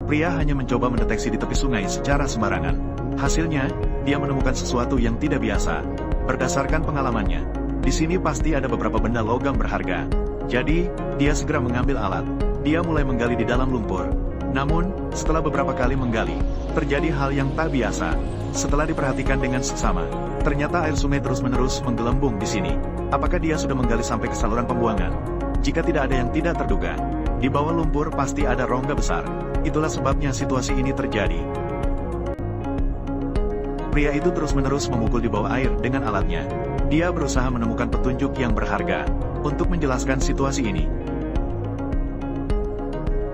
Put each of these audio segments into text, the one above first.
Pria hanya mencoba mendeteksi di tepi sungai secara sembarangan. Hasilnya, dia menemukan sesuatu yang tidak biasa. Berdasarkan pengalamannya, di sini pasti ada beberapa benda logam berharga. Jadi, dia segera mengambil alat. Dia mulai menggali di dalam lumpur. Namun, setelah beberapa kali menggali, terjadi hal yang tak biasa. Setelah diperhatikan dengan seksama, ternyata air sungai terus-menerus menggelembung di sini. Apakah dia sudah menggali sampai ke saluran pembuangan? Jika tidak ada yang tidak terduga, di bawah lumpur pasti ada rongga besar. Itulah sebabnya situasi ini terjadi. Pria itu terus-menerus memukul di bawah air dengan alatnya. Dia berusaha menemukan petunjuk yang berharga untuk menjelaskan situasi ini.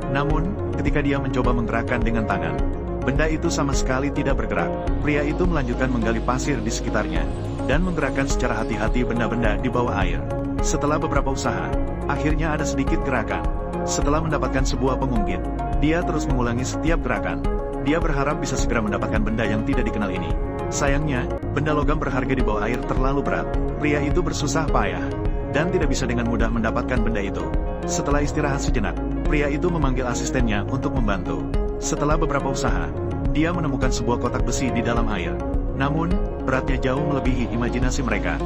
Namun, ketika dia mencoba menggerakkan dengan tangan, benda itu sama sekali tidak bergerak. Pria itu melanjutkan menggali pasir di sekitarnya, dan menggerakkan secara hati-hati benda-benda di bawah air. Setelah beberapa usaha, akhirnya ada sedikit gerakan. Setelah mendapatkan sebuah pengungkit, dia terus mengulangi setiap gerakan. Dia berharap bisa segera mendapatkan benda yang tidak dikenal ini. Sayangnya, benda logam berharga di bawah air terlalu berat. Pria itu bersusah payah, dan tidak bisa dengan mudah mendapatkan benda itu. Setelah istirahat sejenak, pria itu memanggil asistennya untuk membantu. Setelah beberapa usaha, dia menemukan sebuah kotak besi di dalam air. Namun, beratnya jauh melebihi imajinasi mereka.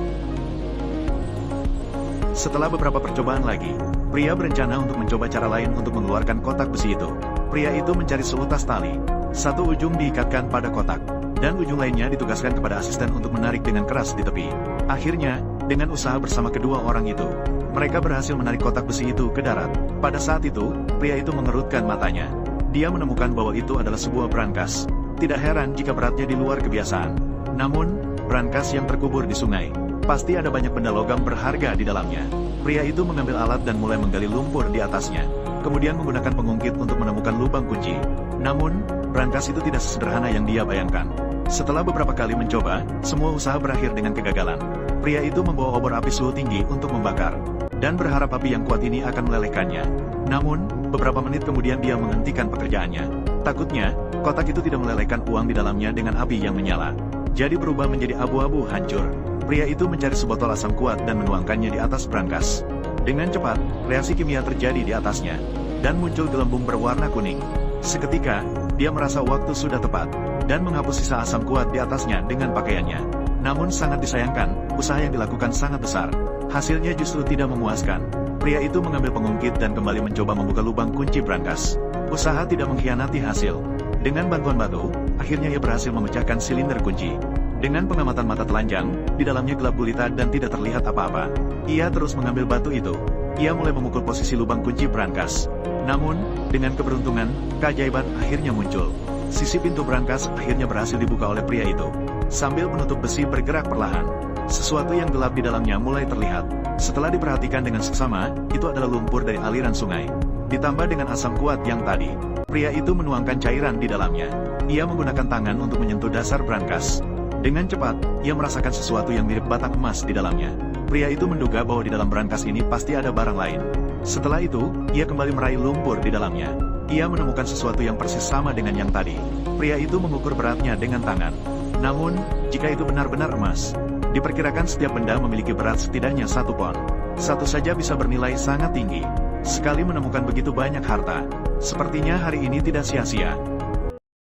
Setelah beberapa percobaan lagi, pria berencana untuk mencoba cara lain untuk mengeluarkan kotak besi itu. Pria itu mencari seutas tali. Satu ujung diikatkan pada kotak, dan ujung lainnya ditugaskan kepada asisten untuk menarik dengan keras di tepi. Akhirnya, dengan usaha bersama kedua orang itu, mereka berhasil menarik kotak besi itu ke darat. Pada saat itu, pria itu mengerutkan matanya. Dia menemukan bahwa itu adalah sebuah brankas. Tidak heran jika beratnya di luar kebiasaan. Namun, brankas yang terkubur di sungai, pasti ada banyak benda logam berharga di dalamnya. Pria itu mengambil alat dan mulai menggali lumpur di atasnya. Kemudian menggunakan pengungkit untuk menemukan lubang kunci. Namun, brankas itu tidak sesederhana yang dia bayangkan. Setelah beberapa kali mencoba, semua usaha berakhir dengan kegagalan. Pria itu membawa obor api suhu tinggi untuk membakar, dan berharap api yang kuat ini akan melelehkannya. Namun, beberapa menit kemudian dia menghentikan pekerjaannya. Takutnya, kotak itu tidak melelehkan uang di dalamnya dengan api yang menyala. Jadi berubah menjadi abu-abu hancur. Pria itu mencari sebotol asam kuat dan menuangkannya di atas brankas. Dengan cepat, reaksi kimia terjadi di atasnya, dan muncul gelembung berwarna kuning. Seketika, dia merasa waktu sudah tepat, dan menghapus sisa asam kuat di atasnya dengan pakaiannya. Namun sangat disayangkan, usaha yang dilakukan sangat besar. Hasilnya justru tidak memuaskan. Pria itu mengambil pengungkit dan kembali mencoba membuka lubang kunci brankas. Usaha tidak mengkhianati hasil. Dengan bantuan batu, akhirnya ia berhasil memecahkan silinder kunci. Dengan pengamatan mata telanjang, di dalamnya gelap gulita dan tidak terlihat apa-apa. Ia terus mengambil batu itu. Ia mulai memukul posisi lubang kunci brankas. Namun, dengan keberuntungan, keajaiban akhirnya muncul. Sisi pintu brankas akhirnya berhasil dibuka oleh pria itu. Sambil penutup besi bergerak perlahan, sesuatu yang gelap di dalamnya mulai terlihat. Setelah diperhatikan dengan seksama, itu adalah lumpur dari aliran sungai. Ditambah dengan asam kuat yang tadi, pria itu menuangkan cairan di dalamnya. Ia menggunakan tangan untuk menyentuh dasar brankas. Dengan cepat, ia merasakan sesuatu yang mirip batang emas di dalamnya. Pria itu menduga bahwa di dalam brankas ini pasti ada barang lain. Setelah itu, ia kembali meraih lumpur di dalamnya. Ia menemukan sesuatu yang persis sama dengan yang tadi. Pria itu mengukur beratnya dengan tangan. Namun, jika itu benar-benar emas, diperkirakan setiap benda memiliki berat setidaknya 1 pon. Satu saja bisa bernilai sangat tinggi. Sekali menemukan begitu banyak harta, sepertinya hari ini tidak sia-sia.